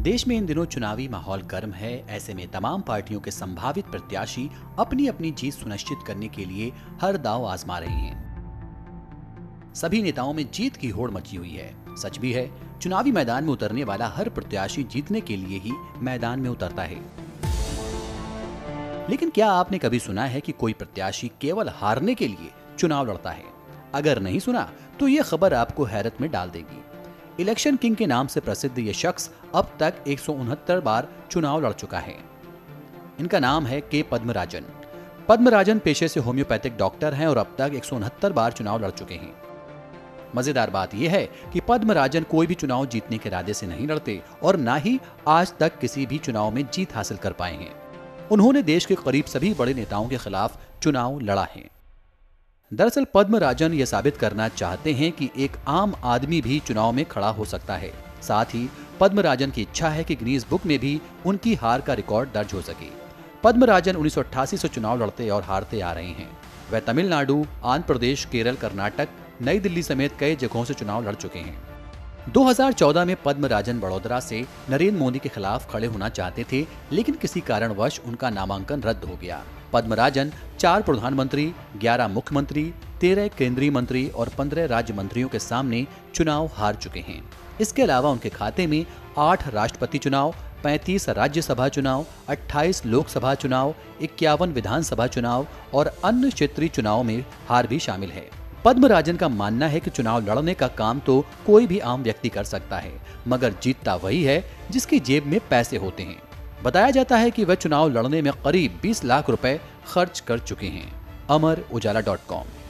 देश में इन दिनों चुनावी माहौल गर्म है। ऐसे में तमाम पार्टियों के संभावित प्रत्याशी अपनी अपनी जीत सुनिश्चित करने के लिए हर दांव आजमा रहे हैं। सभी नेताओं में जीत की होड़ मची हुई है। सच भी है, चुनावी मैदान में उतरने वाला हर प्रत्याशी जीतने के लिए ही मैदान में उतरता है। लेकिन क्या आपने कभी सुना है कि कोई प्रत्याशी केवल हारने के लिए चुनाव लड़ता है? अगर नहीं सुना तो ये खबर आपको हैरत में डाल देगी। इलेक्शन किंग के नाम से प्रसिद्ध ये शख्स अब तक 169 बार चुनाव लड़ चुका है। इनका नाम है के पद्मराजन। पद्मराजन पेशे से होम्योपैथिक डॉक्टर हैं और अब तक 169 बार चुनाव लड़ चुके हैं। मजेदार बात यह है कि पद्मराजन कोई भी चुनाव जीतने के इरादे से नहीं लड़ते और ना ही आज तक किसी भी चुनाव में जीत हासिल कर पाए हैं। उन्होंने देश के करीब सभी बड़े नेताओं के खिलाफ चुनाव लड़ा है। दरअसल पद्मराजन ये साबित करना चाहते हैं कि एक आम आदमी भी चुनाव में खड़ा हो सकता है। साथ ही पद्मराजन की इच्छा है कि गिनीज बुक में भी उनकी हार का रिकॉर्ड दर्ज हो सके। पद्मराजन 1988 से चुनाव लड़ते और हारते आ रहे हैं। वह तमिलनाडु, आंध्र प्रदेश, केरल, कर्नाटक, नई दिल्ली समेत कई जगहों से चुनाव लड़ चुके हैं। 2014 में पद्मराजन बड़ोदरा से नरेंद्र मोदी के खिलाफ खड़े होना चाहते थे, लेकिन किसी कारणवश उनका नामांकन रद्द हो गया। पद्मराजन 4 प्रधानमंत्री, 11 मुख्यमंत्री, 13 केंद्रीय मंत्री और 15 राज्य मंत्रियों के सामने चुनाव हार चुके हैं। इसके अलावा उनके खाते में 8 राष्ट्रपति चुनाव, 35 राज्यसभा चुनाव, 28 लोकसभा चुनाव, 51 विधानसभा चुनाव और अन्य क्षेत्रीय चुनाव में हार भी शामिल है। पद्मराजन का मानना है कि चुनाव लड़ने का काम तो कोई भी आम व्यक्ति कर सकता है, मगर जीतता वही है जिसकी जेब में पैसे होते हैं। बताया जाता है कि वह चुनाव लड़ने में करीब 20 लाख रुपए खर्च कर चुके हैं। अमर उजाला.com।